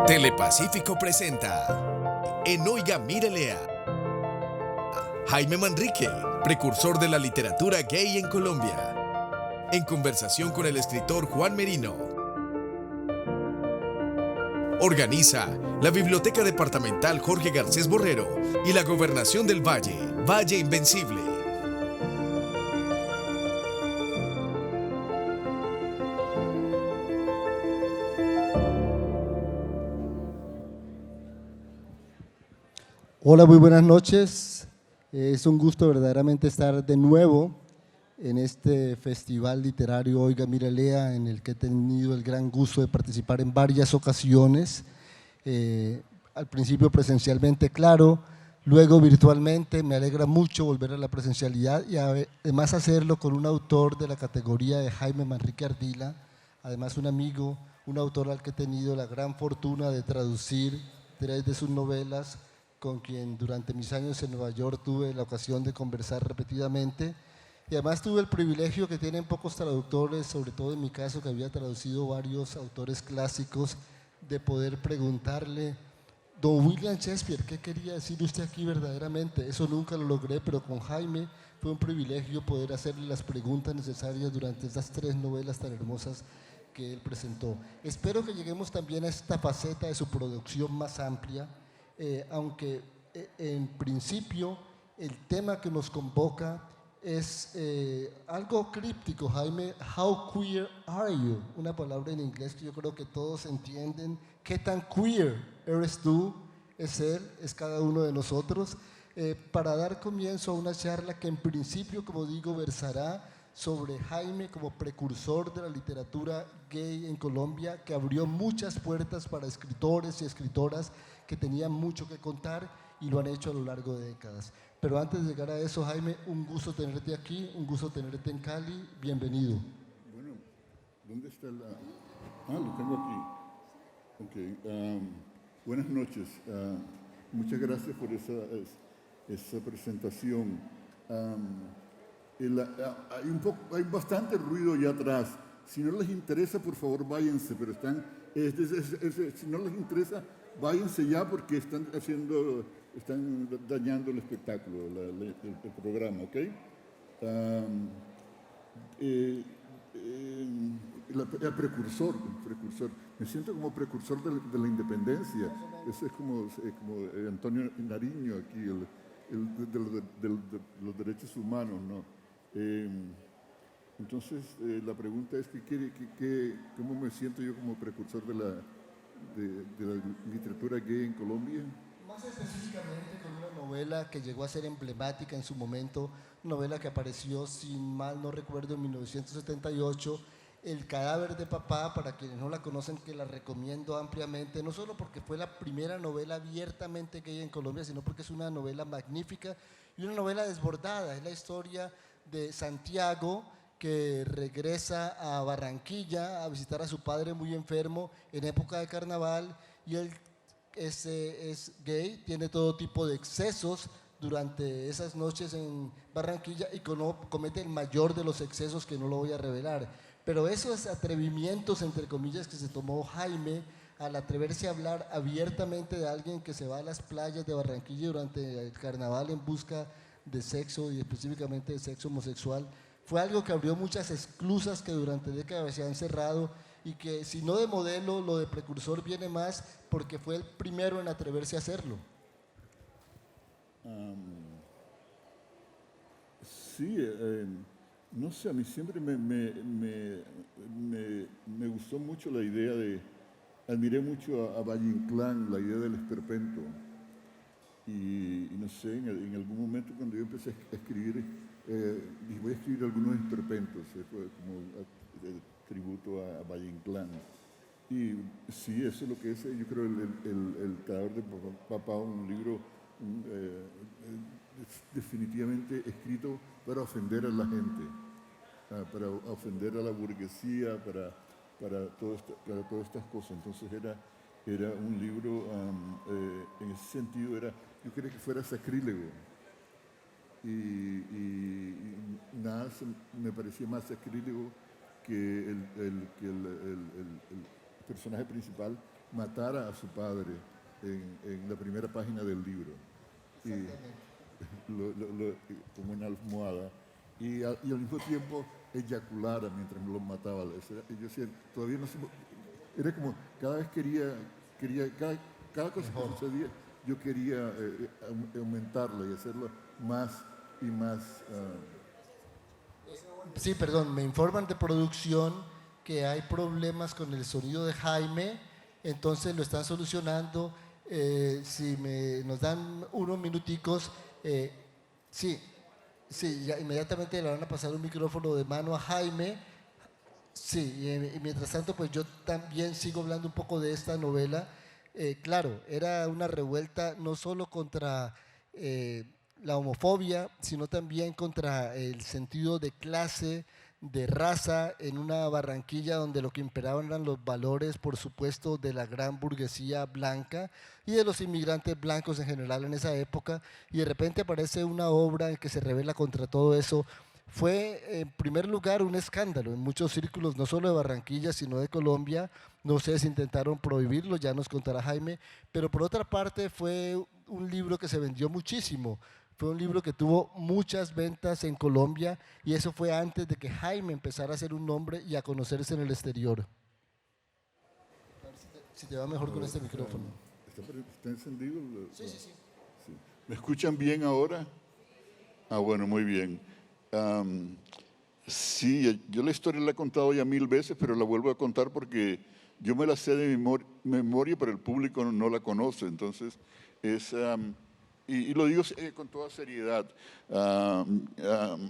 Telepacífico presenta en Oiga Mírelea, Jaime Manrique, precursor de la literatura gay en Colombia, en conversación con el escritor Juan Merino. Organiza la Biblioteca Departamental Jorge Garcés Borrero y la Gobernación del Valle, Valle Invencible. Hola, muy buenas noches. Es un gusto verdaderamente estar de nuevo en este festival literario Oiga Mírelea, en el que he tenido el gran gusto de participar en varias ocasiones. Al principio presencialmente, claro, luego virtualmente. Me alegra mucho volver a la presencialidad y además hacerlo con un autor de la categoría de Jaime Manrique Ardila, además un amigo, un autor al que he tenido la gran fortuna de traducir 3 de sus novelas, con quien durante mis años en Nueva York tuve la ocasión de conversar repetidamente, y además tuve el privilegio que tienen pocos traductores, sobre todo en mi caso que había traducido varios autores clásicos, de poder preguntarle: don William Shakespeare, ¿qué quería decir usted aquí verdaderamente? Eso nunca lo logré, pero con Jaime fue un privilegio poder hacerle las preguntas necesarias durante estas 3 novelas tan hermosas que él presentó. Espero que lleguemos también a esta faceta de su producción más amplia, aunque en principio el tema que nos convoca es algo críptico, Jaime. How queer are you? Una palabra en inglés que yo creo que todos entienden. ¿Qué tan queer eres tú? Es él, es cada uno de nosotros. Para dar comienzo a una charla que en principio, como digo, versará sobre Jaime como precursor de la literatura gay en Colombia, que abrió muchas puertas para escritores y escritoras que tenían mucho que contar y lo han hecho a lo largo de décadas. Pero antes de llegar a eso, Jaime, un gusto tenerte aquí, un gusto tenerte en Cali, bienvenido. Bueno, ¿dónde está la...? Lo tengo aquí. Ok, buenas noches. Muchas gracias por esa presentación. Hay bastante ruido allá atrás. Si no les interesa, por favor, váyanse, pero si no les interesa, váyanse ya porque están dañando el espectáculo, el programa, ¿ok? El precursor. Me siento como precursor de la independencia. Eso es como Antonio Nariño aquí, de los derechos humanos, ¿no? Entonces, la pregunta es ¿cómo me siento yo como precursor de la literatura gay en Colombia? Más específicamente con una novela que llegó a ser emblemática en su momento, novela que apareció, si mal no recuerdo, en 1978, El cadáver de papá. Para quienes no la conocen, que la recomiendo ampliamente, no solo porque fue la primera novela abiertamente gay en Colombia, sino porque es una novela magnífica y una novela desbordada. Es la historia de Santiago, que regresa a Barranquilla a visitar a su padre muy enfermo en época de carnaval, y él es gay, tiene todo tipo de excesos durante esas noches en Barranquilla y comete el mayor de los excesos, que no lo voy a revelar. Pero esos atrevimientos, entre comillas, que se tomó Jaime al atreverse a hablar abiertamente de alguien que se va a las playas de Barranquilla durante el carnaval en busca de sexo, y específicamente de sexo homosexual, fue algo que abrió muchas esclusas que durante décadas se han cerrado, y que, si no de modelo, lo de precursor viene más porque fue el primero en atreverse a hacerlo. Sí, no sé, a mí siempre me gustó mucho la idea admiré mucho a Valle Inclán, la idea del esperpento. Y no sé, en algún momento cuando yo empecé a escribir, dije, voy a escribir algunos esperpentos, fue como tributo a Valle Inclán. Y sí, eso es lo que es, yo creo, el cadáver de papá, un libro definitivamente escrito para ofender a la gente, para ofender a la burguesía, para todas estas cosas. Entonces era un libro, en ese sentido, yo quería que fuera sacrílego. Y nada me parecía más sacrílego que el personaje principal matara a su padre en la primera página del libro. Y como una almohada. Y al mismo tiempo eyaculara mientras lo mataba. Y yo decía, todavía no se... Era como, cada vez cada cosa que sucedía, yo quería aumentarla y hacerla más y más... Sí, perdón, me informan de producción que hay problemas con el sonido de Jaime, entonces lo están solucionando. Si nos dan unos minuticos, sí, sí, ya inmediatamente le van a pasar un micrófono de mano a Jaime. Sí, y mientras tanto, pues yo también sigo hablando un poco de esta novela. Claro, era una revuelta no solo contra la homofobia, sino también contra el sentido de clase, de raza, en una Barranquilla donde lo que imperaban eran los valores, por supuesto, de la gran burguesía blanca y de los inmigrantes blancos en general en esa época, y de repente aparece una obra en que se revela contra todo eso. Fue en primer lugar un escándalo en muchos círculos, no solo de Barranquilla, sino de Colombia. No sé si intentaron prohibirlo, ya nos contará Jaime, pero por otra parte fue un libro que se vendió muchísimo. Fue un libro que tuvo muchas ventas en Colombia, y eso fue antes de que Jaime empezara a hacer un nombre y a conocerse en el exterior. A ver si te va mejor con este micrófono. ¿Está encendido? Sí, sí, sí. Sí. ¿Me escuchan bien ahora? Ah, bueno, muy bien. Sí, yo la historia la he contado ya 1000 veces, pero la vuelvo a contar porque yo me la sé de memoria, pero el público no la conoce. Entonces, y lo digo con toda seriedad.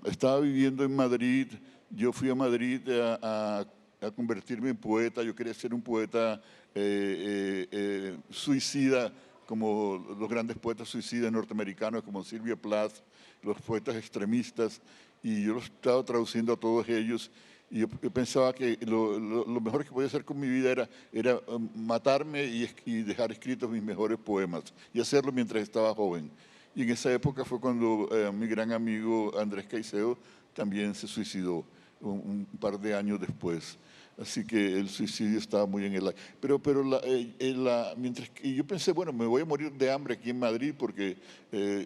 Estaba viviendo en Madrid, yo fui a Madrid a convertirme en poeta. Yo quería ser un poeta suicida, como los grandes poetas suicidas norteamericanos, como Sylvia Plath, los poetas extremistas, y yo los estaba traduciendo a todos ellos. Y yo pensaba que lo mejor que podía hacer con mi vida era matarme y dejar escritos mis mejores poemas, y hacerlo mientras estaba joven. Y en esa época fue cuando mi gran amigo Andrés Caicedo también se suicidó, un par de años después. Así que el suicidio estaba muy en el aire. Mientras que yo pensé, bueno, me voy a morir de hambre aquí en Madrid porque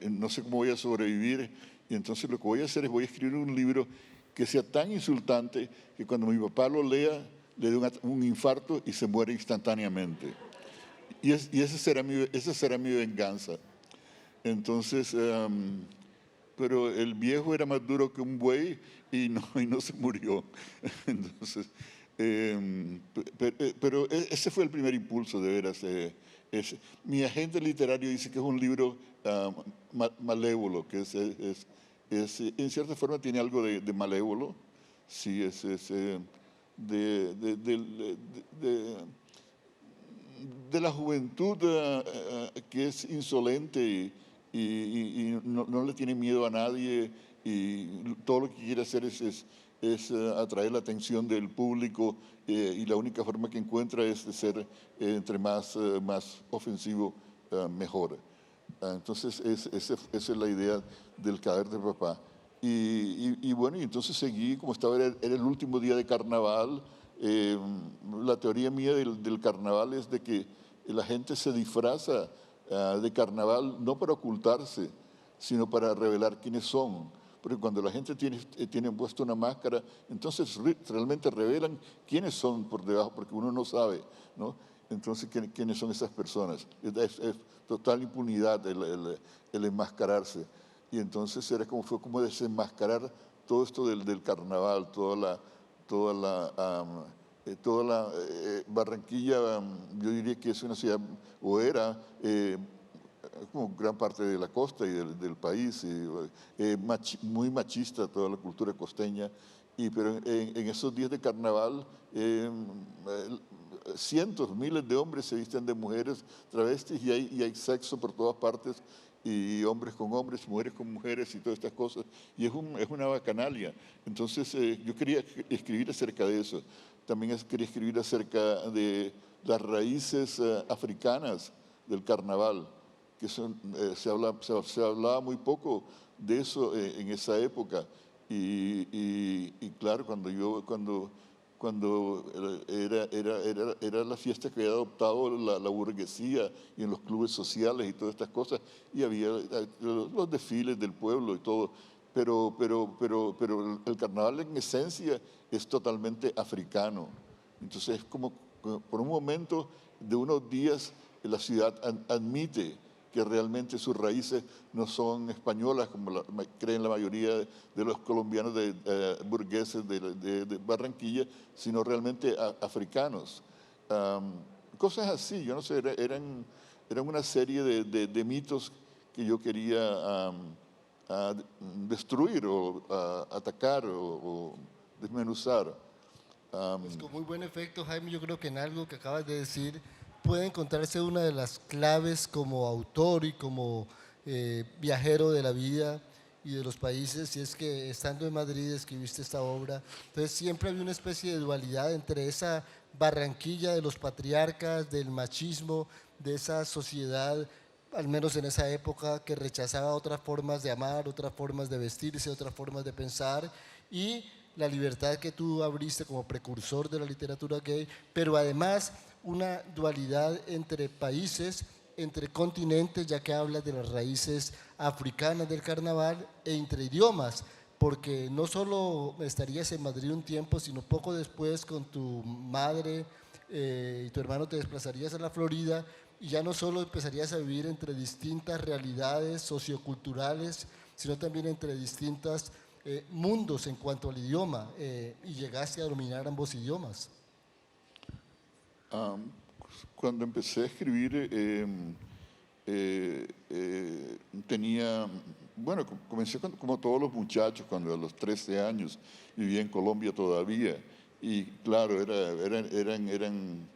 no sé cómo voy a sobrevivir. Y entonces lo que voy a hacer es voy a escribir un libro que sea tan insultante que cuando mi papá lo lea le dé un infarto y se muere instantáneamente. Y esa será mi venganza. Entonces, pero el viejo era más duro que un buey y no se murió. Entonces, pero ese fue el primer impulso, de veras. Mi agente literario dice que es un libro malévolo, que en cierta forma tiene algo de malévolo. Sí, de la juventud que es insolente y no le tiene miedo a nadie, y todo lo que quiere hacer es atraer la atención del público, y la única forma que encuentra es de ser entre más ofensivo, mejor. Entonces esa es la idea del Cadáver de Papá. Y bueno, y entonces seguí, como era el último día de carnaval. La teoría mía del carnaval es de que la gente se disfraza de carnaval no para ocultarse, sino para revelar quiénes son. Porque cuando la gente tiene puesto una máscara, entonces realmente revelan quiénes son por debajo, porque uno no sabe, ¿no? Entonces, ¿quiénes son esas personas? Es total impunidad el enmascararse. Y entonces fue como desenmascarar todo esto del carnaval, toda la Barranquilla. Yo diría que es una ciudad, o era, como gran parte de la costa y del país, muy machista toda la cultura costeña. Pero en esos días de carnaval, cientos, miles de hombres se visten de mujeres travestis, y hay sexo por todas partes, y hombres con hombres, mujeres con mujeres y todas estas cosas, y es una bacanalia. Entonces yo quería escribir acerca de eso. También quería escribir acerca de las raíces africanas del carnaval, que se hablaba muy poco de eso en esa época. Y claro, cuando era la fiesta que había adoptado la burguesía y en los clubes sociales y todas estas cosas, y había los desfiles del pueblo y todo, pero el carnaval en esencia es totalmente africano. Entonces es como por un momento de unos días la ciudad admite que realmente sus raíces no son españolas, como creen la mayoría de los colombianos burgueses de Barranquilla, sino realmente africanos. Cosas así, yo no sé, eran una serie de mitos que yo quería destruir o atacar o desmenuzar. Pues con muy buen efecto, Jaime, yo creo que en algo que acabas de decir puede encontrarse una de las claves como autor y como viajero de la vida y de los países, y es que estando en Madrid escribiste esta obra, entonces siempre había una especie de dualidad entre esa Barranquilla de los patriarcas, del machismo, de esa sociedad, al menos en esa época, que rechazaba otras formas de amar, otras formas de vestirse, otras formas de pensar, y la libertad que tú abriste como precursor de la literatura gay, pero además una dualidad entre países, entre continentes, ya que hablas de las raíces africanas del carnaval, e entre idiomas, porque no solo estarías en Madrid un tiempo, sino poco después con tu madre y tu hermano te desplazarías a la Florida, y ya no solo empezarías a vivir entre distintas realidades socioculturales, sino también entre distintas mundos en cuanto al idioma, y llegaste a dominar ambos idiomas. Cuando empecé a escribir, tenía, bueno, comencé como todos los muchachos, cuando a los 13 años vivía en Colombia todavía, y claro, eran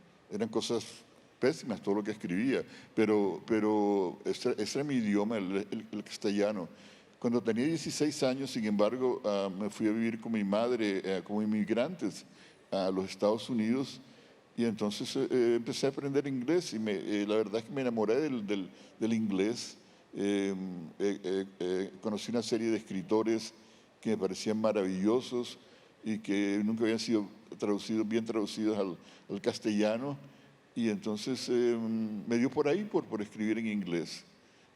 cosas pésimas todo lo que escribía, pero ese era mi idioma, el castellano. Cuando tenía 16 años, sin embargo, me fui a vivir con mi madre como inmigrantes a los Estados Unidos, y entonces empecé a aprender inglés y la verdad es que me enamoré del inglés. Conocí una serie de escritores que me parecían maravillosos y que nunca habían sido bien traducidos al castellano, y entonces me dio por ahí por escribir en inglés.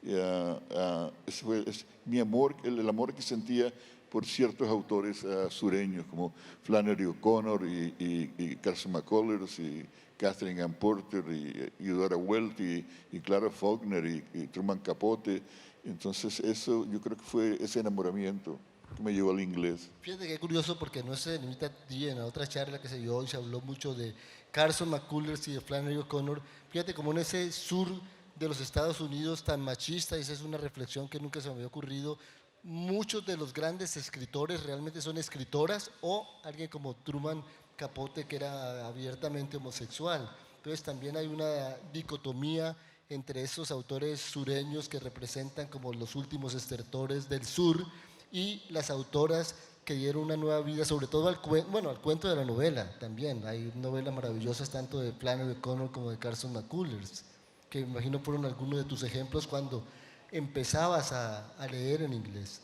Ese fue mi amor, el amor que sentía por ciertos autores sureños como Flannery O'Connor y Carson McCullers y Catherine Ann Porter y Eudora Welty y Clara Faulkner y Truman Capote. Entonces eso yo creo que fue ese enamoramiento que me llevó al inglés. Fíjate que curioso, porque no se limita a ti, en la otra charla que se dio hoy se habló mucho de Carson McCullers y de Flannery O'Connor. Fíjate como en ese sur de los Estados Unidos tan machista, y esa es una reflexión que nunca se me había ocurrido, muchos de los grandes escritores realmente son escritoras, o alguien como Truman Capote, que era abiertamente homosexual. Entonces también hay una dicotomía entre esos autores sureños que representan como los últimos estertores del sur, y las autoras que dieron una nueva vida, sobre todo al cuento de la novela también. Hay novelas maravillosas tanto de Flannery O'Connor como de Carson McCullers, que me imagino fueron algunos de tus ejemplos cuando empezabas a leer en inglés.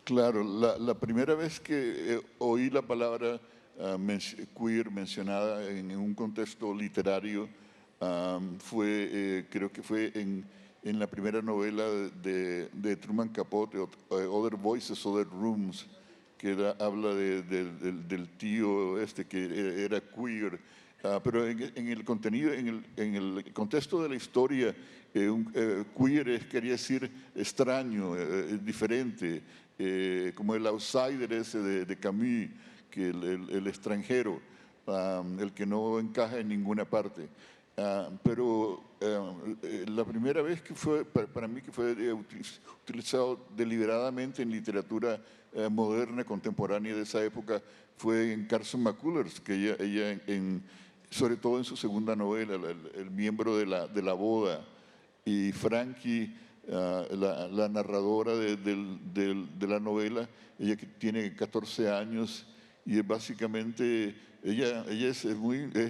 Claro, la primera vez que oí la palabra queer mencionada en un contexto literario creo que fue en la primera novela de Truman Capote, Other Voices, Other Rooms, que habla del tío que era queer. Pero en el contenido, en el contexto de la historia, queer quería decir extraño, diferente, como el outsider ese de Camus, que el extranjero, el que no encaja en ninguna parte. Pero la primera vez que fue, para mí, que fue utilizado deliberadamente en literatura moderna, contemporánea de esa época, fue en Carson McCullers, que ella sobre todo en su segunda novela, El miembro de la boda, y Frankie, la narradora de la novela, ella que tiene 14 años y es básicamente, ella es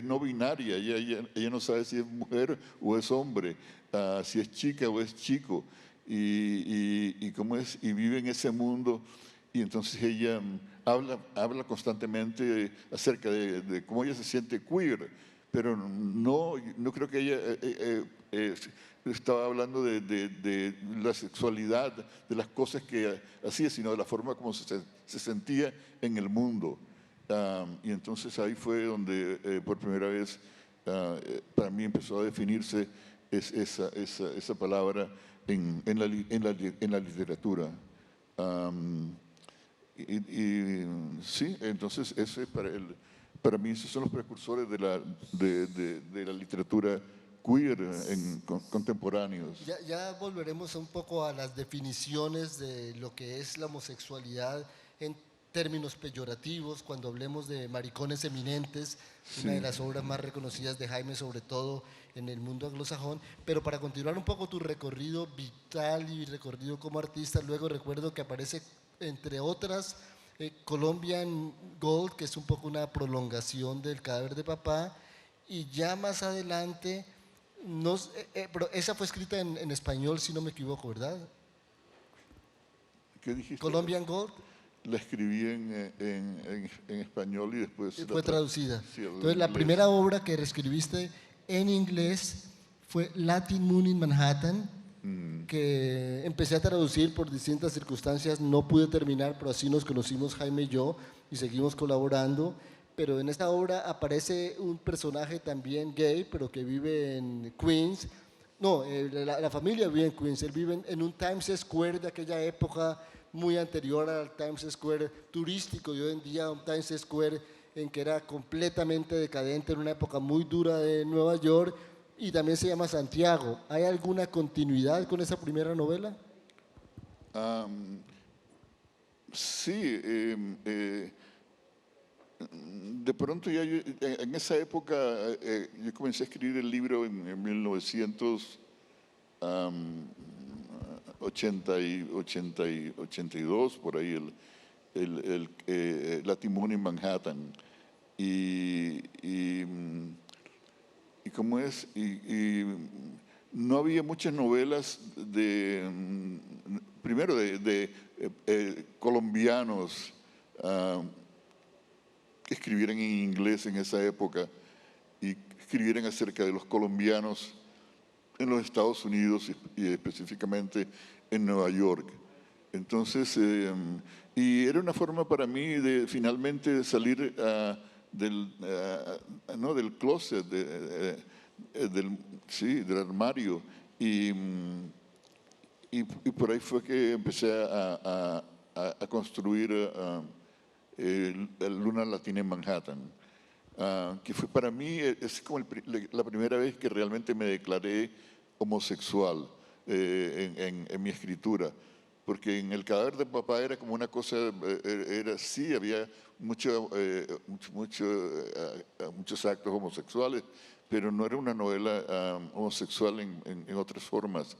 no binaria, ella no sabe si es mujer o es hombre, si es chica o es chico, y cómo es, y vive en ese mundo. Y entonces ella habla constantemente acerca de cómo ella se siente queer, pero no creo que ella estaba hablando de la sexualidad, de las cosas que hacía, sino de la forma como se sentía en el mundo. Y entonces ahí fue donde por primera vez para mí empezó a definirse esa palabra en la literatura. Sí, entonces ese para mí esos son los precursores de la literatura queer contemporáneos. Ya volveremos un poco a las definiciones de lo que es la homosexualidad en términos peyorativos, cuando hablemos de Maricones Eminentes, una de las obras más reconocidas de Jaime, sobre todo en el mundo anglosajón. Pero para continuar un poco tu recorrido vital y recorrido como artista, luego recuerdo que aparece, entre otras, Colombian Gold, que es un poco una prolongación del Cadáver de Papá, y ya más adelante, pero esa fue escrita en español, si no me equivoco, ¿verdad? ¿Qué dijiste? Colombian Gold. La escribí en español y después fue traducida. Sí, entonces, la primera obra que reescribiste en inglés fue Latin Moon in Manhattan, que empecé a traducir por distintas circunstancias, no pude terminar, pero así nos conocimos Jaime y yo, y seguimos colaborando. Pero en esta obra aparece un personaje también gay, pero que vive en Queens. No, la familia vive en Queens, él vive en un Times Square de aquella época, muy anterior al Times Square turístico, y hoy en día un Times Square en que era completamente decadente, en una época muy dura de Nueva York, y también se llama Santiago. ¿Hay alguna continuidad con esa primera novela? Sí, de pronto ya en esa época yo comencé a escribir el libro en 1982, por ahí, Latin Moon in Manhattan. Y cómo es, no había muchas novelas primero de colombianos que escribieran en inglés en esa época y escribieran acerca de los colombianos en los Estados Unidos y específicamente en Nueva York. Entonces, y era una forma para mí de finalmente salir del closet, del armario. Y por ahí fue que empecé a construir el Luna Latina en Manhattan, que fue para mí es como la primera vez que realmente me declaré homosexual en mi escritura, porque en El Cadáver de Papá era como una cosa, sí, había muchos actos homosexuales, pero no era una novela homosexual en otras formas,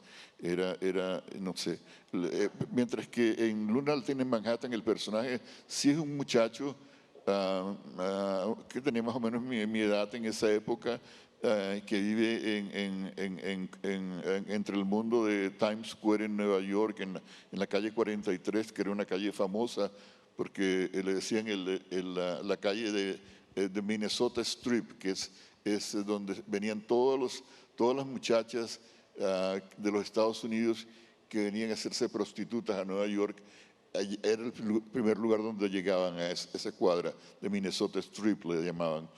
no sé. Mientras que en Luna Latina en Manhattan el personaje sí es un muchacho que tenía más o menos mi edad en esa época, que vive entre el mundo de Times Square en Nueva York, en la calle 43, que era una calle famosa porque le decían la calle de Minnesota Strip, que es donde venían todas las muchachas de los Estados Unidos que venían a hacerse prostitutas a Nueva York. Era el primer lugar donde llegaban a esa cuadra de Minnesota Strip, le llamaban.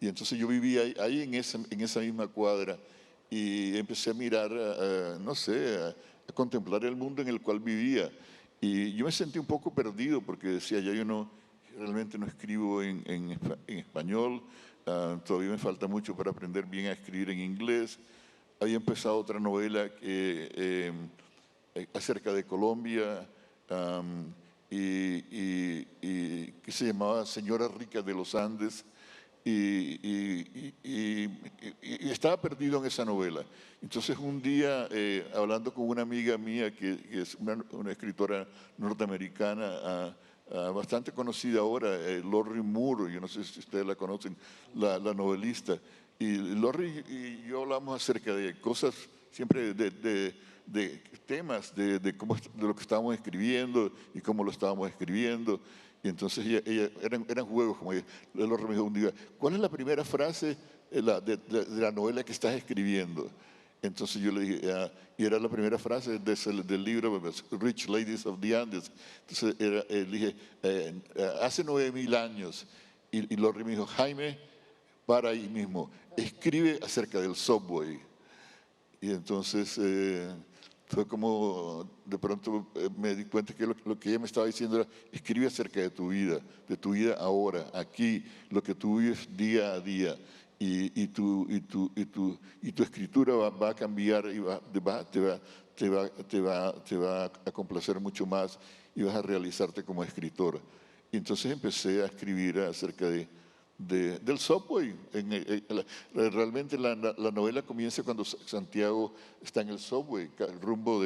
Y entonces yo vivía ahí en esa misma cuadra y empecé a mirar, no sé, a contemplar el mundo en el cual vivía. Y yo me sentí un poco perdido porque decía, ya yo realmente no escribo en español, todavía me falta mucho para aprender bien a escribir en inglés. Había empezado otra novela acerca de Colombia, que se llamaba Señora Rica de los Andes, y estaba perdido en esa novela. Entonces un día, hablando con una amiga mía que es una escritora norteamericana bastante conocida ahora, Lorrie Moore, yo no sé si ustedes la conocen, la novelista, y Lorrie y yo hablamos acerca de cosas, siempre de temas, de lo que estábamos escribiendo y cómo lo estábamos escribiendo. Y entonces eran juegos, como él lo me dijo un día, ¿cuál es la primera frase de la novela que estás escribiendo? Entonces yo le dije, y era la primera frase del libro Rich Ladies of the Andes. Entonces le dije, hace 9.000 años, y Lorri me dijo, Jaime, para ahí mismo, escribe acerca del subway. Y entonces fue como, de pronto me di cuenta que lo que ella me estaba diciendo era, escribe acerca de tu vida ahora, aquí, lo que tú vives día a día. Y tu escritura va a cambiar y te va a complacer mucho más y vas a realizarte como escritor. Y entonces empecé a escribir acerca del subway. Realmente la novela comienza cuando Santiago está en el subway, el rumbo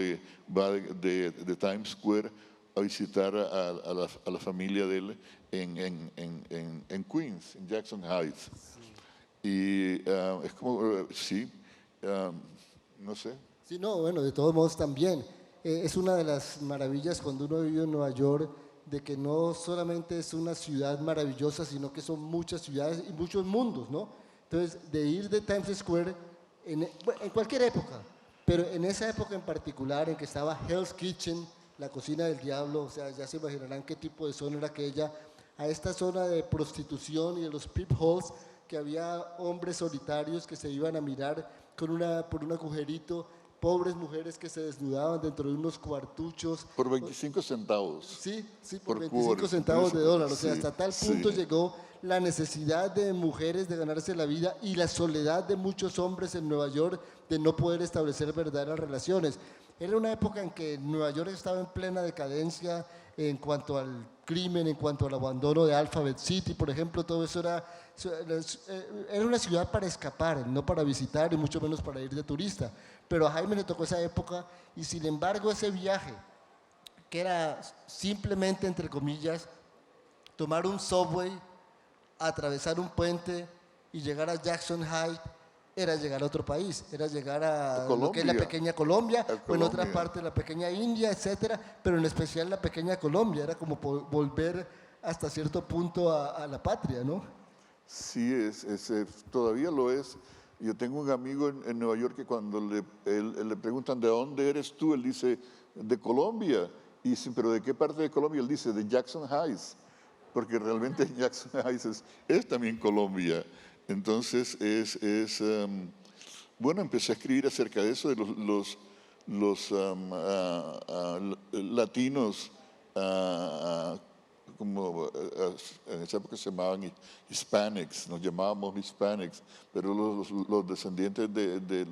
va de Times Square a visitar a la familia de él en Queens, en Jackson Heights. Y es como, sí, no sé. Sí, no, bueno, de todos modos también. Es una de las maravillas cuando uno vive en Nueva York, de que no solamente es una ciudad maravillosa, sino que son muchas ciudades y muchos mundos, ¿no? Entonces, de ir de Times Square en cualquier época, pero en esa época en particular en que estaba Hell's Kitchen, la cocina del diablo, o sea, ya se imaginarán qué tipo de zona era aquella, a esta zona de prostitución y de los peep holes, que había hombres solitarios que se iban a mirar por un agujerito, pobres mujeres que se desnudaban dentro de unos cuartuchos. Por 25 centavos. Sí, por 25 quarter, centavos de dólar. O sea, sí, hasta tal punto llegó la necesidad de mujeres de ganarse la vida y la soledad de muchos hombres en Nueva York de no poder establecer verdaderas relaciones. Era una época en que Nueva York estaba en plena decadencia en cuanto al crimen, en cuanto al abandono de Alphabet City, por ejemplo. Todo eso era una ciudad para escapar, no para visitar y mucho menos para ir de turista. Pero a Jaime le tocó esa época y sin embargo ese viaje, que era simplemente, entre comillas, tomar un subway, atravesar un puente y llegar a Jackson Heights, era llegar a otro país, era llegar a lo que es la pequeña Colombia, o en otra parte la pequeña India, etcétera, pero en especial la pequeña Colombia, era como volver hasta cierto punto a la patria, ¿no? Sí, todavía lo es. Yo tengo un amigo en Nueva York que cuando le preguntan ¿de dónde eres tú? Él dice, de Colombia. Y dicen, ¿pero de qué parte de Colombia? Él dice, de Jackson Heights, porque realmente Jackson Heights es también Colombia. Entonces, bueno, empecé a escribir acerca de eso, de los latinos, como en esa época se llamaban Hispanics, nos llamábamos Hispanics, pero los descendientes de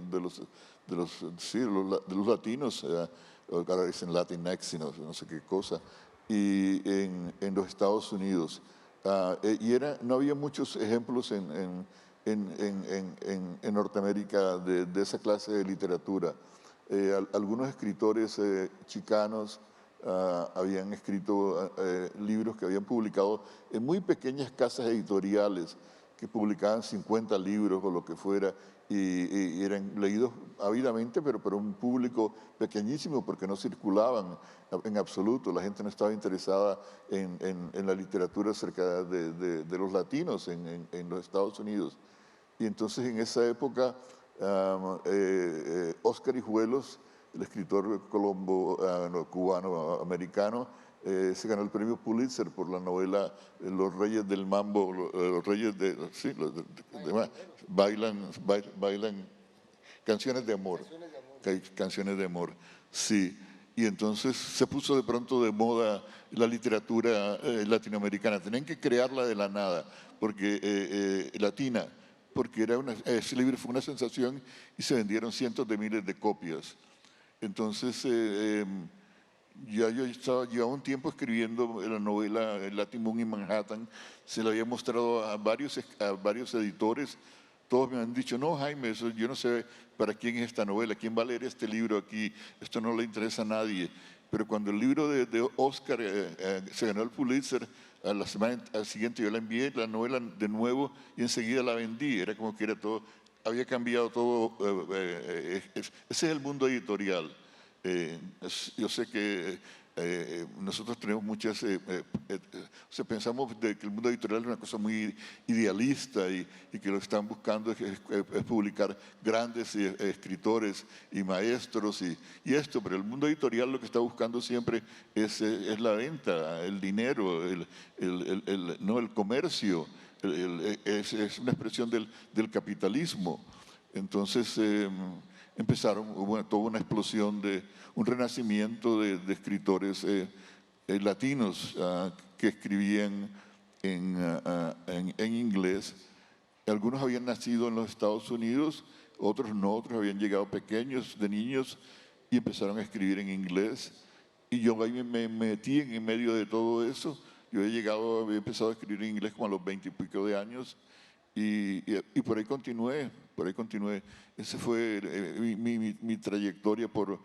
los latinos, ahora dicen Latinx y no sé qué cosa, y en los Estados Unidos. No había muchos ejemplos en Norteamérica de esa clase de literatura. Algunos escritores chicanos habían escrito libros que habían publicado en muy pequeñas casas editoriales que publicaban 50 libros o lo que fuera y eran leídos ávidamente, pero por un público pequeñísimo porque no circulaban en absoluto. La gente no estaba interesada en la literatura acerca de los latinos en los Estados Unidos. Y entonces en esa época Óscar Hijuelos, el escritor cubano-americano, se ganó el premio Pulitzer por la novela Los Reyes del Mambo, los Reyes bailan canciones de amor, canciones de amor, sí. Y entonces se puso de pronto de moda la literatura latinoamericana. Tenían que crearla de la nada, porque latina, porque ese libro fue una sensación y se vendieron cientos de miles de copias. Entonces, yo llevaba un tiempo escribiendo la novela Latin Moon in Manhattan, se la había mostrado a varios editores, todos me han dicho, no Jaime, yo no sé para quién es esta novela, quién va a leer este libro aquí, esto no le interesa a nadie. Pero cuando el libro de Oscar se ganó el Pulitzer, a la semana siguiente yo la envié la novela de nuevo y enseguida la vendí, era como que era todo, había cambiado todo, ese es el mundo editorial. Yo sé que nosotros tenemos muchas, o sea, pensamos de que el mundo editorial es una cosa muy idealista y que lo que están buscando es publicar grandes escritores y maestros y esto, pero el mundo editorial lo que está buscando siempre es la venta, el dinero, no, el comercio, es una expresión del capitalismo. Entonces hubo toda una explosión un renacimiento de escritores latinos que escribían en inglés. Algunos habían nacido en los Estados Unidos, otros no, otros habían llegado pequeños, de niños, y empezaron a escribir en inglés. Y yo ahí me metí en medio de todo eso. Yo había empezado a escribir en inglés como a los 20 y pico de años, y por ahí continué, Esa fue mi trayectoria por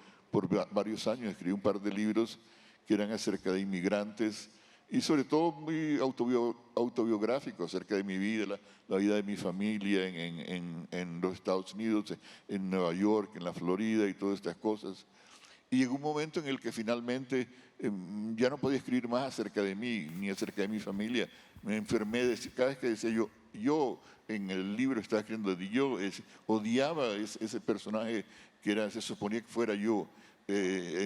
varios años. Escribí un par de libros que eran acerca de inmigrantes y sobre todo muy autobiográficos acerca de mi vida, la vida de mi familia en los Estados Unidos, en Nueva York, en la Florida y todas estas cosas. Y llegó un momento en el que finalmente ya no podía escribir más acerca de mí, ni acerca de mi familia. Me enfermé, cada vez que decía yo en el libro estaba escribiendo de yo, odiaba ese personaje que se suponía que fuera yo.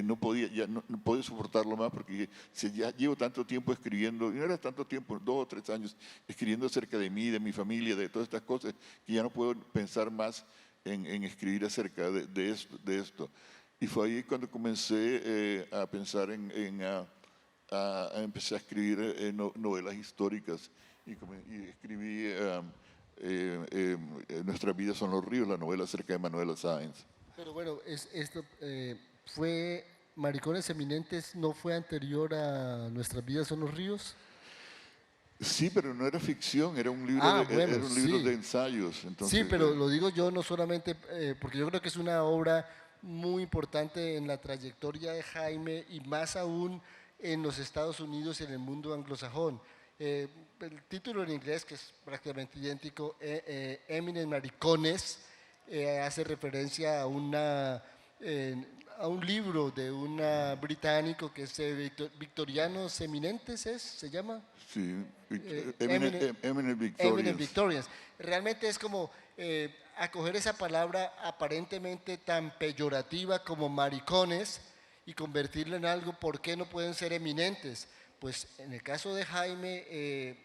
No podía soportarlo más porque ya llevo tanto tiempo escribiendo, y no era tanto tiempo, 2 o 3 años, escribiendo acerca de mí, de mi familia, de todas estas cosas, que ya no puedo pensar más en escribir acerca de esto. Y fue ahí cuando comencé a pensar empecé a escribir novelas históricas y escribí Nuestras vidas son los ríos, la novela acerca de Manuela Sáenz. Pero bueno, Maricones Eminentes no fue anterior a Nuestras vidas son los ríos. Sí, pero no era ficción, era un libro, era un libro de ensayos. Entonces, sí, pero lo digo yo no solamente porque yo creo que es una obra muy importante en la trayectoria de Jaime y más aún en los Estados Unidos y en el mundo anglosajón. El título en inglés, que es prácticamente idéntico, Eminent Maricones, hace referencia a un libro de un británico que es Victorianos Eminentes, ¿se llama? Sí, Eminent Victorians. Realmente es como acoger esa palabra aparentemente tan peyorativa como maricones y convertirla en algo, ¿por qué no pueden ser eminentes? Pues en el caso de Jaime,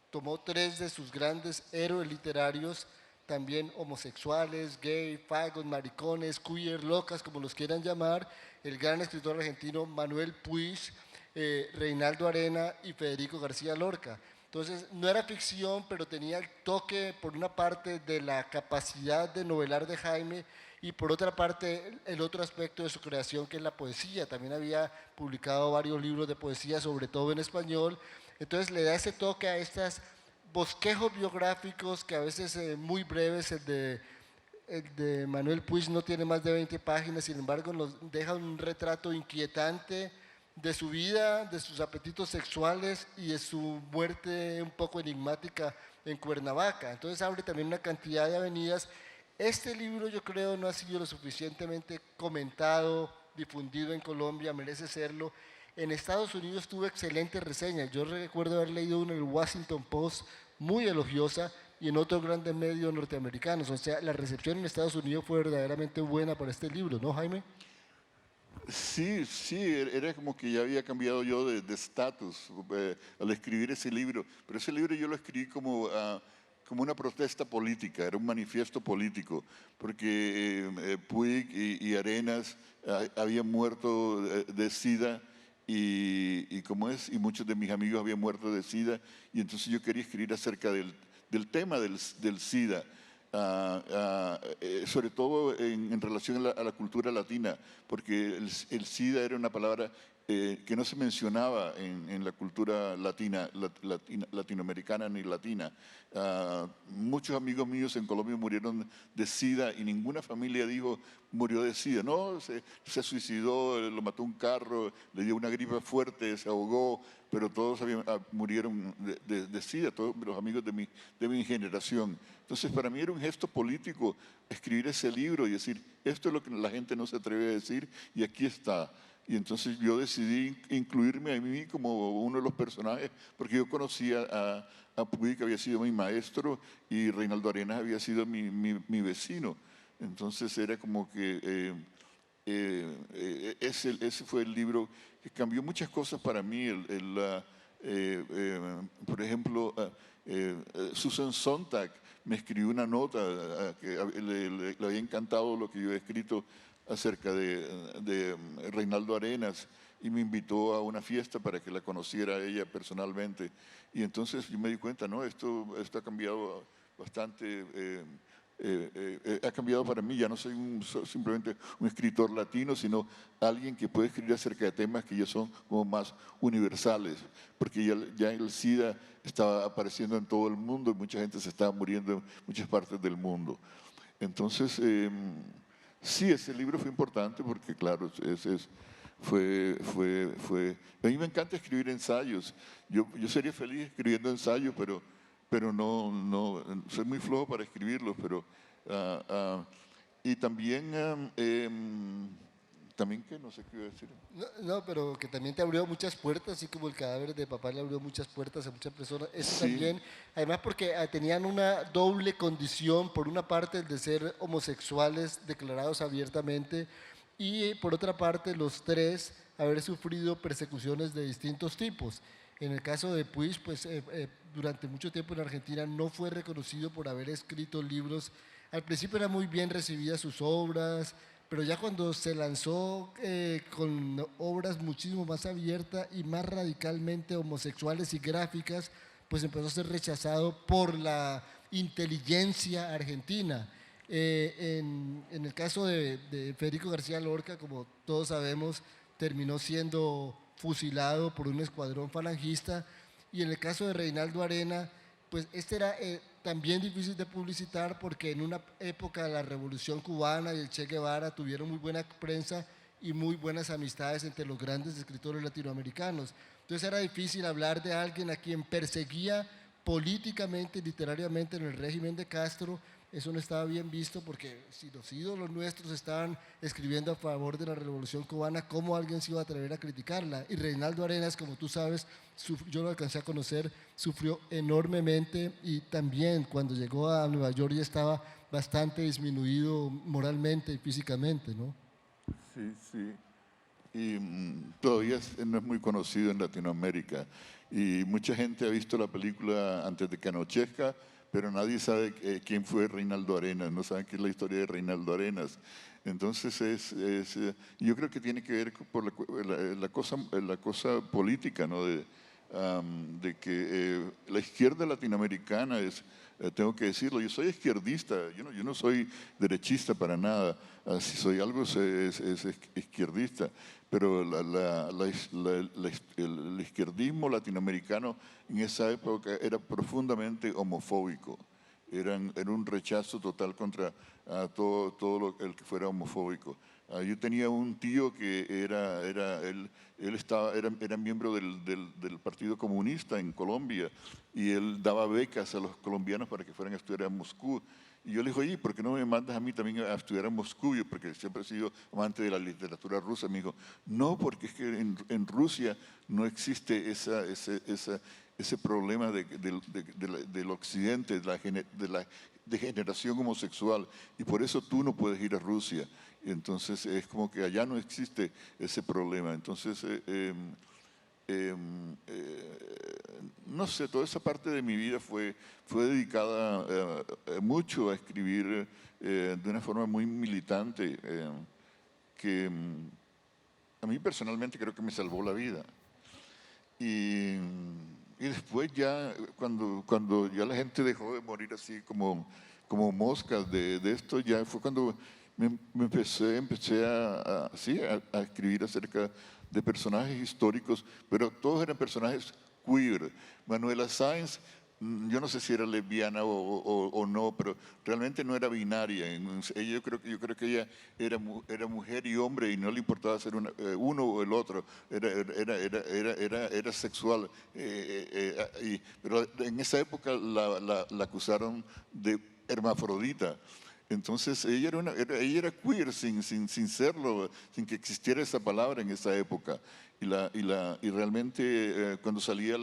tomó 3 de sus grandes héroes literarios, también homosexuales, gay, fagos, maricones, queer, locas, como los quieran llamar, el gran escritor argentino Manuel Puig, Reinaldo Arena y Federico García Lorca. Entonces, no era ficción, pero tenía el toque, por una parte, de la capacidad de novelar de Jaime y por otra parte, el otro aspecto de su creación, que es la poesía. También había publicado varios libros de poesía, sobre todo en español. Entonces, le da ese toque a estos bosquejos biográficos que a veces muy breves, el de Manuel Puig no tiene más de 20 páginas, sin embargo, nos deja un retrato inquietante de su vida, de sus apetitos sexuales y de su muerte un poco enigmática en Cuernavaca. Entonces abre también una cantidad de avenidas. Este libro yo creo no ha sido lo suficientemente comentado, difundido en Colombia, merece serlo. En Estados Unidos tuvo excelentes reseñas. Yo recuerdo haber leído una en el Washington Post muy elogiosa y en otros grandes medios norteamericanos. O sea, la recepción en Estados Unidos fue verdaderamente buena para este libro, ¿no, Jaime? Sí, era como que ya había cambiado yo de estatus al escribir ese libro, pero ese libro yo lo escribí como una protesta política, era un manifiesto político, porque Puig y Arenas habían muerto de SIDA y muchos de mis amigos habían muerto de SIDA, y entonces yo quería escribir acerca del tema del SIDA. Sobre todo en relación a la cultura latina, porque el SIDA era una palabra que no se mencionaba en la cultura latinoamericana ni latina. Muchos amigos míos en Colombia murieron de SIDA y ninguna familia dijo murió de SIDA. No, se suicidó, lo mató un carro, le dio una gripe fuerte, se ahogó, pero todos murieron de SIDA, todos los amigos de mi generación. Entonces, para mí era un gesto político escribir ese libro y decir, esto es lo que la gente no se atreve a decir y aquí está. Y entonces yo decidí incluirme a mí como uno de los personajes, porque yo conocía a Puig, que había sido mi maestro, y Reinaldo Arenas había sido mi vecino. Entonces era como que ese fue el libro que cambió muchas cosas para mí. Por ejemplo, Susan Sontag me escribió una nota que le había encantado lo que yo he escrito acerca de Reinaldo Arenas, y me invitó a una fiesta para que la conociera ella personalmente. Y entonces yo me di cuenta, no, esto ha cambiado bastante. Ha cambiado para mí. Ya no soy simplemente un escritor latino, sino alguien que puede escribir acerca de temas que ya son como más universales, porque ya el SIDA estaba apareciendo en todo el mundo y mucha gente se estaba muriendo en muchas partes del mundo. Entonces, sí, ese libro fue importante porque, claro, a mí me encanta escribir ensayos. Yo sería feliz escribiendo ensayos, pero no, soy muy flojo para escribirlos. Y también, también que no sé qué iba a decir. No, pero que también te abrió muchas puertas, así como el cadáver de papá le abrió muchas puertas a muchas personas. Eso Sí. también, además porque tenían una doble condición, por una parte el de ser homosexuales declarados abiertamente y por otra parte los tres haber sufrido persecuciones de distintos tipos. En el caso de Puig, pues durante mucho tiempo en Argentina no fue reconocido por haber escrito libros. Al principio eran muy bien recibidas sus obras, pero ya cuando se lanzó con obras muchísimo más abiertas y más radicalmente homosexuales y gráficas, pues empezó a ser rechazado por la inteligencia argentina. En el caso de Federico García Lorca, como todos sabemos, terminó siendo fusilado por un escuadrón falangista, y en el caso de Reinaldo Arena, pues este era también difícil de publicitar porque en una época la Revolución Cubana y el Che Guevara tuvieron muy buena prensa y muy buenas amistades entre los grandes escritores latinoamericanos. Entonces era difícil hablar de alguien a quien perseguía políticamente y literariamente en el régimen de Castro. Eso no estaba bien visto porque si los ídolos nuestros estaban escribiendo a favor de la Revolución Cubana, ¿cómo alguien se iba a atrever a criticarla? Y Reinaldo Arenas, como tú sabes, yo lo alcancé a conocer, sufrió enormemente y también cuando llegó a Nueva York ya estaba bastante disminuido moralmente y físicamente, ¿no? Sí, sí. Y todavía no es muy conocido en Latinoamérica. Y mucha gente ha visto la película antes de que anochezca, pero nadie sabe quién fue Reinaldo Arenas, no saben qué es la historia de Reinaldo Arenas. Entonces, yo creo que tiene que ver por la cosa política, ¿no? De que la izquierda latinoamericana tengo que decirlo, yo soy izquierdista, yo no soy derechista para nada, si soy algo es izquierdista, pero el izquierdismo latinoamericano en esa época era profundamente homofóbico. Era un rechazo total contra todo el que fuera homofóbico. Yo tenía un tío que era miembro del Partido Comunista en Colombia, y él daba becas a los colombianos para que fueran a estudiar a Moscú. Y yo le dije, oye, ¿por qué no me mandas a mí también a estudiar a Moscú? Yo, porque siempre he sido amante de la literatura rusa. Me dijo, no, porque es que en Rusia no existe ese problema del occidente, de la degeneración homosexual, y por eso tú no puedes ir a Rusia. Y entonces es como que allá no existe ese problema. Entonces, no sé, toda esa parte de mi vida fue dedicada mucho a escribir de una forma muy militante, que a mí personalmente creo que me salvó la vida. Y después ya, cuando ya la gente dejó de morir así como moscas de esto, ya fue cuando empecé a escribir acerca de personajes históricos, pero todos eran personajes queer. Manuela Sáenz, yo no sé si era lesbiana o no, pero realmente no era binaria. Yo creo que ella era mujer y hombre y no le importaba ser uno o el otro. Era sexual. Pero en esa época la acusaron de hermafrodita. Entonces ella era queer sin serlo, sin que existiera esa palabra en esa época. Y realmente cuando salía a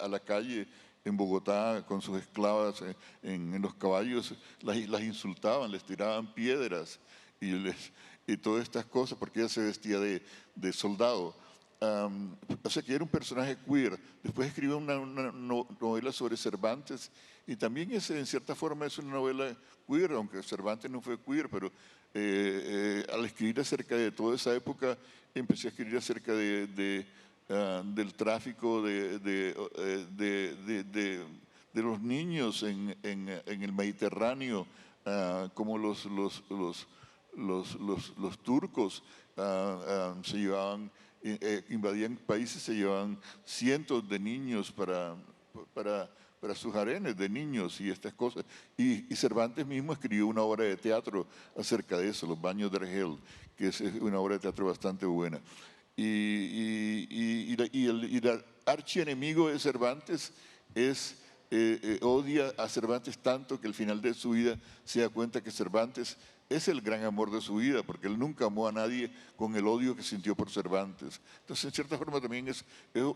la calle en Bogotá con sus esclavas en los caballos, las insultaban, les tiraban piedras y todas estas cosas, porque ella se vestía de soldado. O sea que era un personaje queer. Después escribió una novela sobre Cervantes, y también en cierta forma es una novela queer, aunque Cervantes no fue queer, pero al escribir acerca de toda esa época, empecé a escribir acerca del tráfico de los niños en el Mediterráneo, como los turcos se llevaban, invadían países, se llevaban cientos de niños para sus harenes de niños y estas cosas. Y Cervantes mismo escribió una obra de teatro acerca de eso, Los Baños de Argel, que es una obra de teatro bastante buena. Y el archienemigo de Cervantes odia a Cervantes tanto que al final de su vida se da cuenta que Cervantes es el gran amor de su vida, porque él nunca amó a nadie con el odio que sintió por Cervantes. Entonces, en cierta forma, también es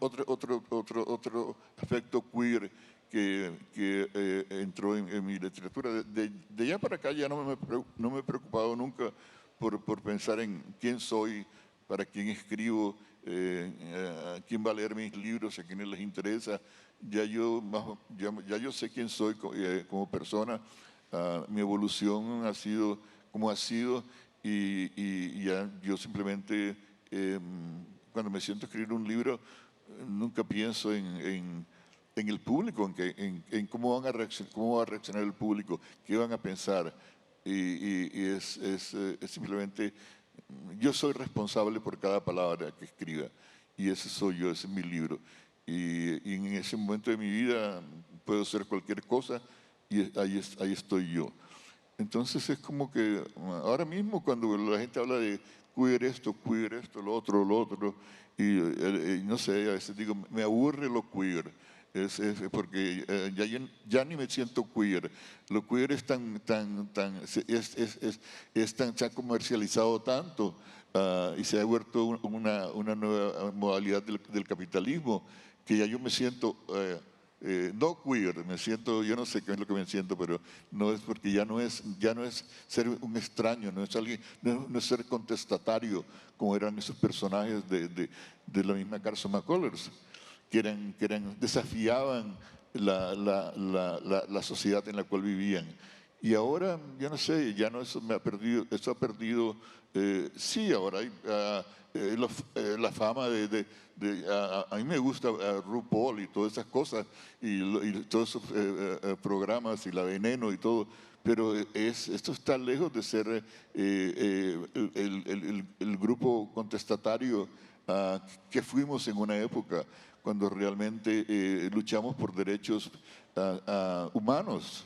otro aspecto queer que entró en mi literatura. De allá para acá ya no me he preocupado nunca por pensar en quién soy, para quién escribo, quién va a leer mis libros, a quiénes les interesa. Ya yo sé quién soy como persona. Mi evolución ha sido como ha sido, y ya yo simplemente cuando me siento a escribir un libro nunca pienso en el público, en cómo va a reaccionar el público, qué van a pensar, y es simplemente, yo soy responsable por cada palabra que escriba, y ese soy yo, ese es mi libro, y en ese momento de mi vida puedo hacer cualquier cosa, y ahí estoy yo. Entonces es como que ahora mismo cuando la gente habla de queer esto, lo otro, y no sé, a veces digo, me aburre lo queer, porque ya ni me siento queer. Lo queer es se ha comercializado tanto, y se ha vuelto una nueva modalidad del capitalismo, que ya yo me siento no queer, me siento, yo no sé qué es lo que me siento, pero no es porque ya no es ser un extraño, no es alguien, no es ser contestatario como eran esos personajes de la misma Carson McCullers, que desafiaban la sociedad en la cual vivían. Y ahora, yo no sé, ya no, eso ha perdido, sí, ahora hay la fama a mí me gusta RuPaul y todas esas cosas, y todos esos programas y la Veneno y todo, pero esto está lejos de ser el grupo contestatario que fuimos en una época cuando realmente luchamos por derechos humanos.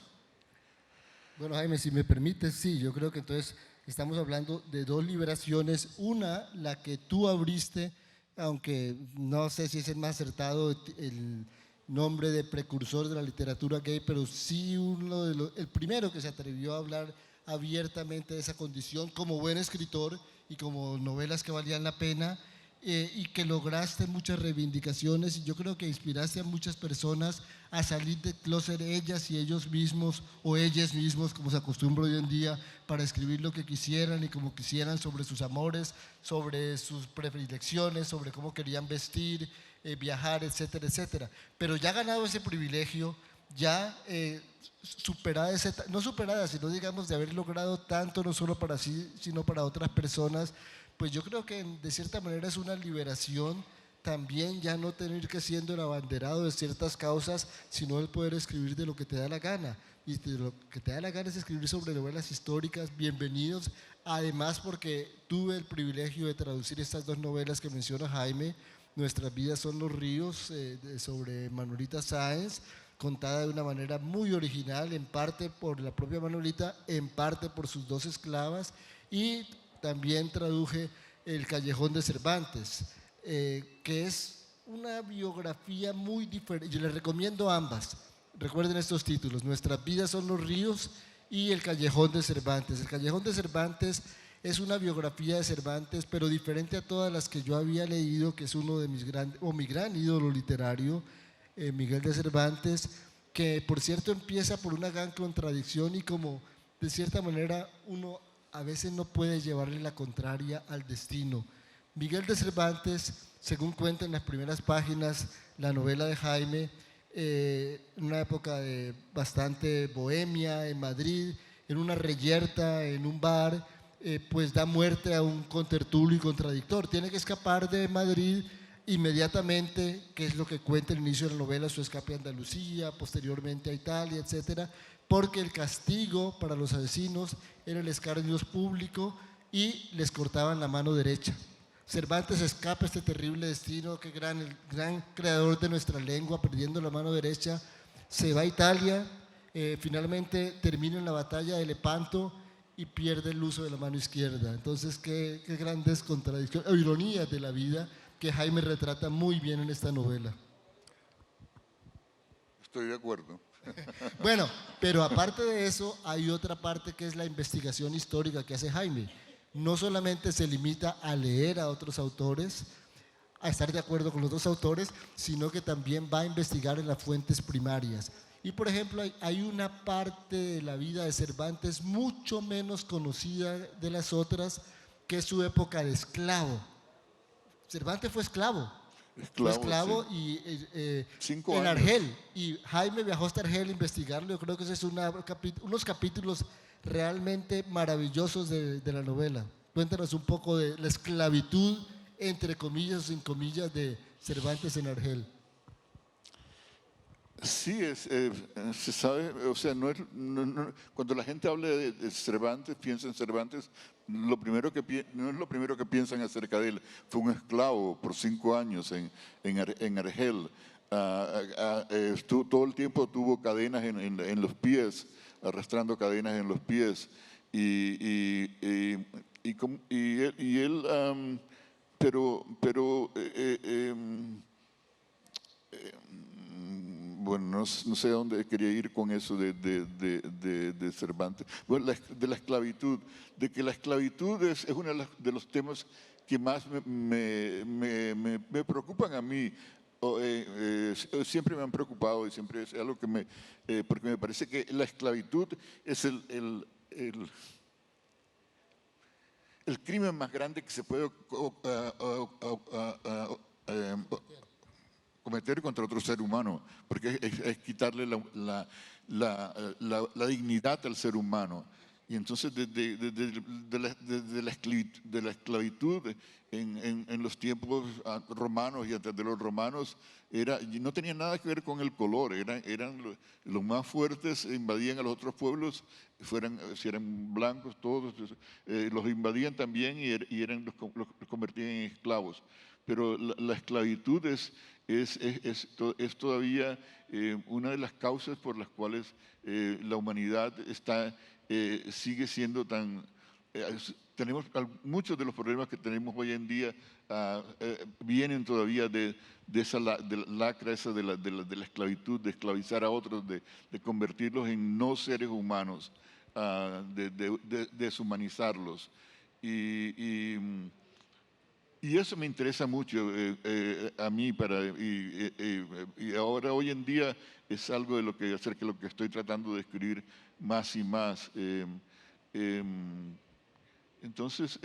Bueno, Jaime, si me permites, sí, yo creo que entonces estamos hablando de dos liberaciones. Una, la que tú abriste, aunque no sé si es el más acertado el nombre de precursor de la literatura gay, pero sí el primero que se atrevió a hablar abiertamente de esa condición como buen escritor y como novelas que valían la pena, y que lograste muchas reivindicaciones, y yo creo que inspiraste a muchas personas a salir del closet, ellas y ellos mismos, o ellas mismos, como se acostumbra hoy en día, para escribir lo que quisieran y como quisieran sobre sus amores, sobre sus predilecciones, sobre cómo querían vestir, viajar, etcétera, etcétera. Pero ya ganado ese privilegio, ya superada, no superada, sino digamos de haber logrado tanto, no solo para sí, sino para otras personas, pues yo creo que de cierta manera es una liberación también, ya no tener que siendo el abanderado de ciertas causas, sino el poder escribir de lo que te da la gana. Y de lo que te da la gana es escribir sobre novelas históricas. Bienvenidos, además porque tuve el privilegio de traducir estas dos novelas que menciona Jaime, Nuestras vidas son los ríos, sobre Manuelita Sáenz, contada de una manera muy original, en parte por la propia Manuelita, en parte por sus dos esclavas, y también traduje El Callejón de Cervantes, que es una biografía muy diferente. Yo les recomiendo ambas. Recuerden estos títulos: Nuestras vidas son los ríos y El Callejón de Cervantes. El Callejón de Cervantes es una biografía de Cervantes, pero diferente a todas las que yo había leído, que es uno de mis mi gran ídolo literario, Miguel de Cervantes, que por cierto empieza por una gran contradicción y como de cierta manera uno a veces no puede llevarle la contraria al destino. Miguel de Cervantes, según cuenta en las primeras páginas la novela de Jaime, en una época de bastante bohemia en Madrid, en una reyerta, en un bar, pues da muerte a un contertulio y contradictor. Tiene que escapar de Madrid inmediatamente, que es lo que cuenta el inicio de la novela, su escape a Andalucía, posteriormente a Italia, etcétera, porque el castigo para los asesinos era el escarnio público y les cortaban la mano derecha. Cervantes escapa este terrible destino, que el gran creador de nuestra lengua, perdiendo la mano derecha, se va a Italia, finalmente termina en la batalla de Lepanto y pierde el uso de la mano izquierda. Entonces, qué grandes contradicciones, o ironías de la vida que Jaime retrata muy bien en esta novela. Estoy de acuerdo. Bueno, pero aparte de eso, hay otra parte que es la investigación histórica que hace Jaime. No solamente se limita a leer a otros autores, a estar de acuerdo con los dos autores, sino que también va a investigar en las fuentes primarias. Y por ejemplo, hay una parte de la vida de Cervantes mucho menos conocida de las otras, que es su época de esclavo. Cervantes fue esclavo. Fue esclavo sí. Y 5 en años. Argel. Y Jaime viajó hasta Argel a investigarlo. Yo creo que ese es unos capítulos realmente maravillosos de la novela. Cuéntanos un poco de la esclavitud, entre comillas o sin comillas, de Cervantes en Argel. Sí, se sabe, o sea, cuando la gente habla de Cervantes, piensa en Cervantes, no es lo primero que piensan acerca de él. Fue un esclavo por 5 años en Argel. Todo el tiempo tuvo cadenas en los pies, arrastrando cadenas en los pies. Bueno, no sé a dónde quería ir con eso de Cervantes. Bueno, de la esclavitud, de que la esclavitud es uno de los temas que más me preocupan a mí. Siempre me han preocupado y siempre es algo que porque me parece que la esclavitud es el crimen más grande que se puede cometer contra otro ser humano, porque es quitarle la dignidad al ser humano. Y entonces de la esclavitud en los tiempos romanos y antes de los romanos, no tenía nada que ver con el color, eran los más fuertes, invadían a los otros pueblos, si eran blancos, todos los invadían también y los convertían en esclavos. Pero la esclavitud es todavía una de las causas por las cuales la humanidad sigue siendo tan... muchos de los problemas que tenemos hoy en día vienen todavía de la lacra esa de la esclavitud, de esclavizar a otros, de convertirlos en no seres humanos, de deshumanizarlos. Y eso me interesa mucho a mí y ahora hoy en día es algo acerca de lo que estoy tratando de escribir más y más. Entonces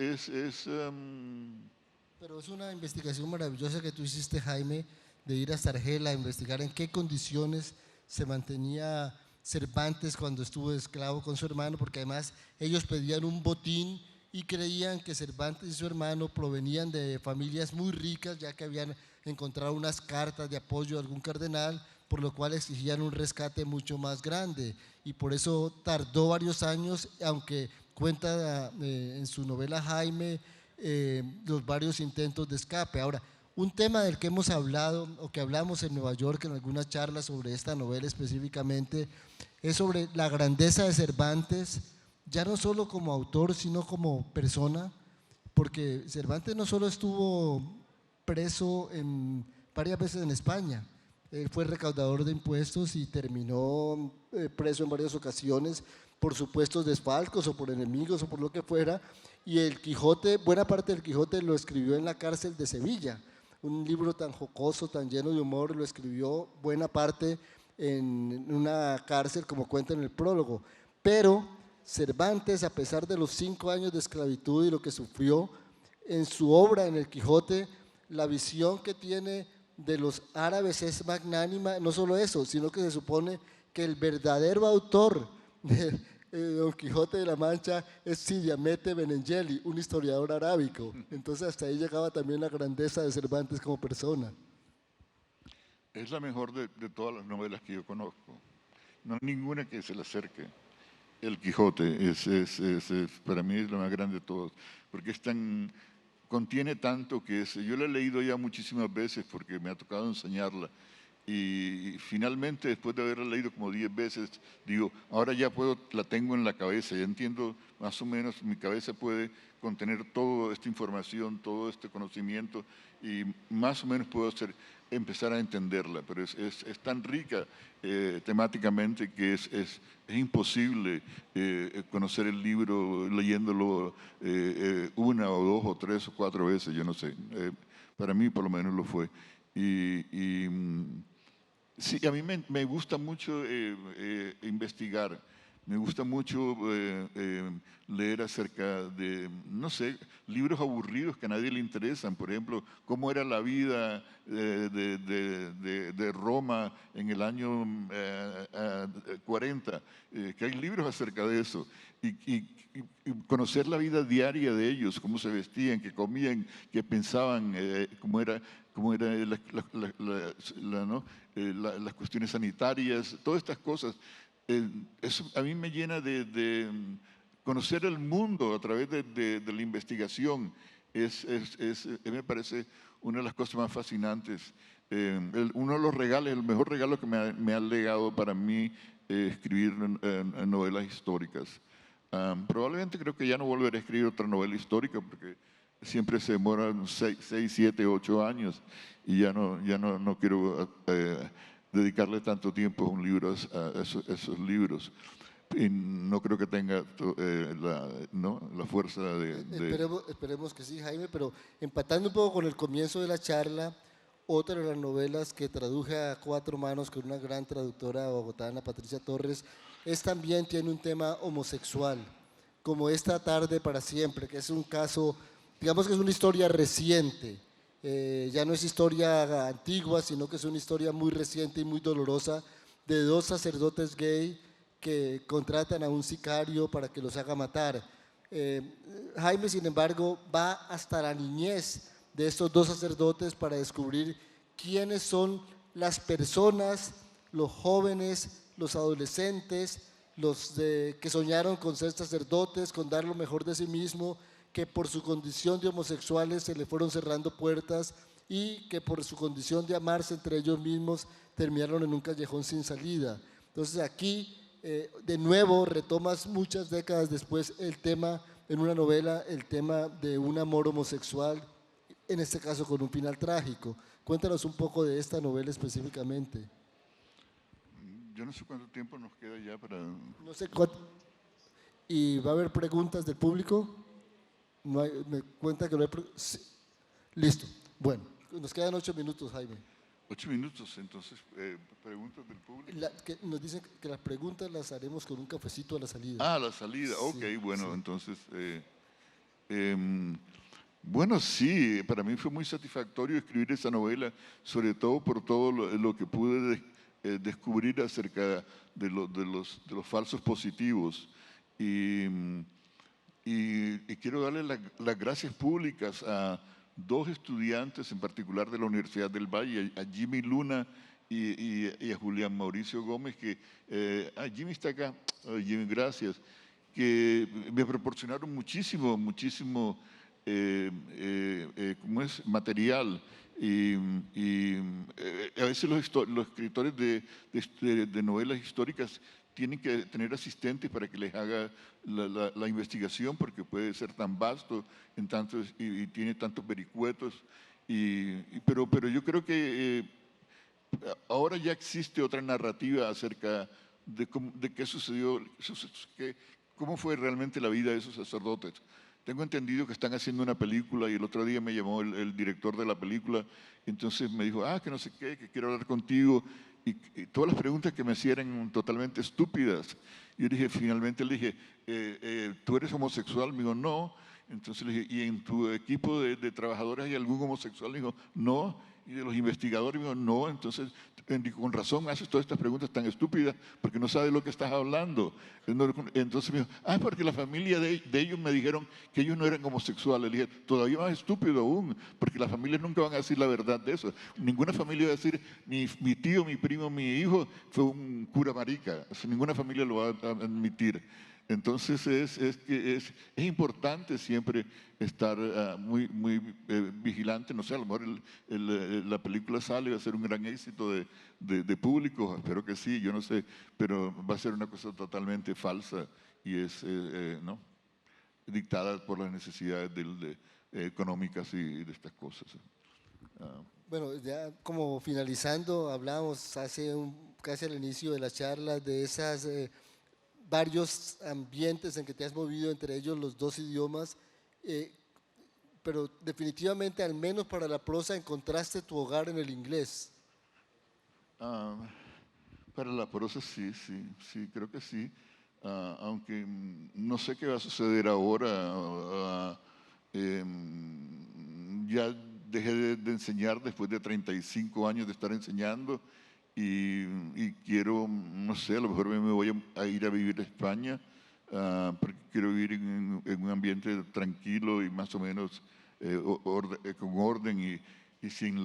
Pero es una investigación maravillosa que tú hiciste, Jaime, de ir hasta Argel a investigar en qué condiciones se mantenía Cervantes cuando estuvo de esclavo con su hermano, porque además ellos pedían un botín y creían que Cervantes y su hermano provenían de familias muy ricas, ya que habían encontrado unas cartas de apoyo de algún cardenal, por lo cual exigían un rescate mucho más grande. Y por eso tardó varios años, aunque cuenta en su novela Jaime los varios intentos de escape. Ahora, un tema del que hemos hablado, o que hablamos en Nueva York en algunas charlas sobre esta novela específicamente, es sobre la grandeza de Cervantes, ya no solo como autor, sino como persona, porque Cervantes no solo estuvo preso varias veces en España, él fue recaudador de impuestos y terminó preso en varias ocasiones, por supuestos desfalcos o por enemigos o por lo que fuera, y el Quijote, buena parte del Quijote lo escribió en la cárcel de Sevilla, un libro tan jocoso, tan lleno de humor, lo escribió buena parte en una cárcel, como cuenta en el prólogo, pero Cervantes, a pesar de los 5 años de esclavitud y lo que sufrió, en su obra, en el Quijote, la visión que tiene de los árabes es magnánima, no solo eso, sino que se supone que el verdadero autor de Don Quijote de la Mancha es Sidi Hamete Benengeli, un historiador arábico. Entonces hasta ahí llegaba también la grandeza de Cervantes como persona. Es la mejor de todas las novelas que yo conozco. No hay ninguna que se le acerque. El Quijote para mí es la más grande de todos, porque contiene tanto yo la he leído ya muchísimas veces porque me ha tocado enseñarla. Y finalmente, después de haberla leído como 10 veces, digo, ahora ya la tengo en la cabeza, ya entiendo más o menos, mi cabeza puede contener toda esta información, todo este conocimiento, y más o menos puedo empezar a entenderla, pero es tan rica temáticamente que es imposible conocer el libro leyéndolo una o dos o tres o cuatro veces, yo no sé, para mí por lo menos lo fue. Sí, a mí me gusta mucho investigar, me gusta mucho leer acerca de, no sé, libros aburridos que a nadie le interesan. Por ejemplo, cómo era la vida de Roma en el año 40, que hay libros acerca de eso. Y conocer la vida diaria de ellos, cómo se vestían, qué comían, qué pensaban, cómo era ¿no? Las cuestiones sanitarias, todas estas cosas. Eso a mí me llena de conocer el mundo a través de la investigación. Me parece una de las cosas más fascinantes. Uno de los regalos, el mejor regalo que me ha legado para mí escribir novelas históricas. Probablemente creo que ya no volveré a escribir otra novela histórica porque siempre se demoran 6, 7, 8 años y ya no quiero dedicarle tanto tiempo a un libro, a esos libros. Y no creo que tenga la fuerza Esperemos que sí, Jaime, pero empatando un poco con el comienzo de la charla, otra de las novelas que traduje a 4 manos con una gran traductora bogotana, Patricia Torres, también tiene un tema homosexual, como Esta tarde para siempre, que es un caso, digamos que es una historia reciente, ya no es historia antigua, sino que es una historia muy reciente y muy dolorosa de 2 sacerdotes gay que contratan a un sicario para que los haga matar. Jaime, sin embargo, va hasta la niñez de estos 2 sacerdotes para descubrir quiénes son las personas, los jóvenes, los adolescentes, que soñaron con ser sacerdotes, con dar lo mejor de sí mismo, que por su condición de homosexuales se le fueron cerrando puertas y que por su condición de amarse entre ellos mismos terminaron en un callejón sin salida. Entonces aquí, de nuevo, retomas muchas décadas después el tema, en una novela, el tema de un amor homosexual, en este caso con un final trágico. Cuéntanos un poco de esta novela específicamente. Yo no sé cuánto tiempo nos queda ya para... No sé cuánto. ¿Y va a haber preguntas del público? No hay, me cuenta que no hay... Sí. Listo. Bueno, nos quedan 8 minutos, Jaime. 8 minutos, entonces, preguntas del público. Nos dicen que las preguntas las haremos con un cafecito a la salida. Ah, la salida, ok, sí, bueno, sí. entonces... bueno, sí, para mí fue muy satisfactorio escribir esa novela, sobre todo por todo lo que pude descubrir acerca de los falsos positivos. Y quiero darle las gracias públicas a 2 estudiantes en particular de la Universidad del Valle, a Jimmy Luna y a Julián Mauricio Gómez, que Jimmy está acá, Jimmy, gracias, que me proporcionaron muchísimo ¿cómo es? Material. Y a veces los escritores de novelas históricas tienen que tener asistentes para que les haga la investigación, porque puede ser tan vasto y tiene tantos vericuetos. Pero yo creo que ahora ya existe otra narrativa acerca de qué sucedió, cómo fue realmente la vida de esos sacerdotes. Tengo entendido que están haciendo una película y el otro día me llamó el director de la película, y entonces me dijo, que no sé qué, que quiero hablar contigo, y todas las preguntas que me hacían eran totalmente estúpidas. Y yo dije, finalmente le dije, ¿tú eres homosexual? Me dijo, no. Entonces le dije, ¿y en tu equipo de trabajadores hay algún homosexual? Me dijo, no. Y de los investigadores, me dijo, no. Entonces, con razón me haces todas estas preguntas tan estúpidas porque no sabes lo que estás hablando. Entonces me dijo, porque la familia de ellos me dijeron que ellos no eran homosexuales. Le dije, todavía más estúpido aún, porque las familias nunca van a decir la verdad de eso. Ninguna familia va a decir, mi tío, mi primo, mi hijo fue un cura marica. O sea, ninguna familia lo va a admitir. Entonces es importante siempre estar muy vigilante. No sé, a lo mejor la película sale, va a ser un gran éxito de público, espero que sí, yo no sé, pero va a ser una cosa totalmente falsa y es ¿no? dictada por las necesidades económicas y de estas cosas. Bueno, ya como finalizando, hablamos casi al inicio de la charla de esas varios ambientes en que te has movido, entre ellos los dos idiomas, pero definitivamente, al menos para la prosa, encontraste tu hogar en el inglés. Para la prosa sí, creo que sí. Aunque no sé qué va a suceder ahora. Ya dejé de enseñar después de 35 años de estar enseñando y quiero, no sé, a lo mejor me voy a ir a vivir a España porque quiero vivir en un ambiente tranquilo y más o menos con orden y sin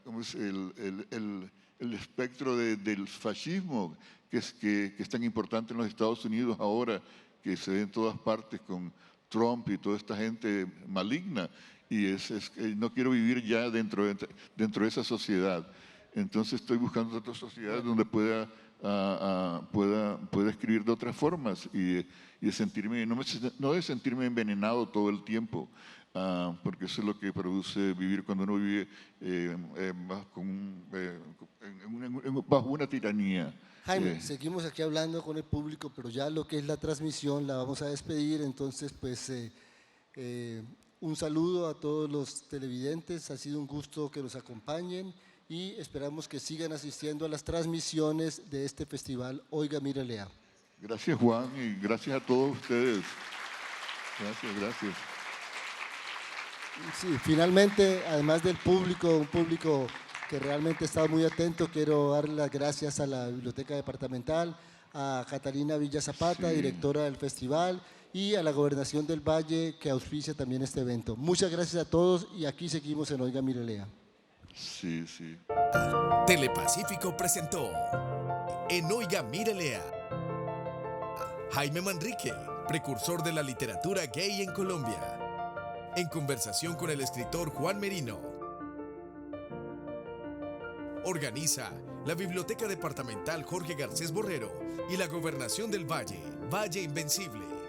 ¿cómo es? El espectro del fascismo que es tan importante en los Estados Unidos ahora, que se ve en todas partes con Trump y toda esta gente maligna, y no quiero vivir ya dentro de esa sociedad. Entonces estoy buscando otras sociedades donde pueda escribir de otras formas y de sentirme, no de sentirme envenenado todo el tiempo, porque eso es lo que produce vivir cuando uno vive bajo una tiranía. Jaime, seguimos aquí hablando con el público, pero ya lo que es la transmisión la vamos a despedir, entonces pues un saludo a todos los televidentes, ha sido un gusto que nos acompañen y esperamos que sigan asistiendo a las transmisiones de este festival Oiga, Mire, Lea. Gracias, Juan, y gracias a todos ustedes. Gracias. Sí, finalmente, además del público, un público que realmente ha estado muy atento, quiero dar las gracias a la Biblioteca Departamental, a Catalina Villa Zapata, sí, directora del festival, y a la Gobernación del Valle, que auspicia también este evento. Muchas gracias a todos y aquí seguimos en Oiga, Mire, Lea. Sí. Telepacífico presentó en Oiga, Mire, Lea Jaime Manrique, precursor de la literatura gay en Colombia, en conversación con el escritor Juan Merino. Organiza la Biblioteca Departamental Jorge Garcés Borrero y la Gobernación del Valle, Valle Invencible.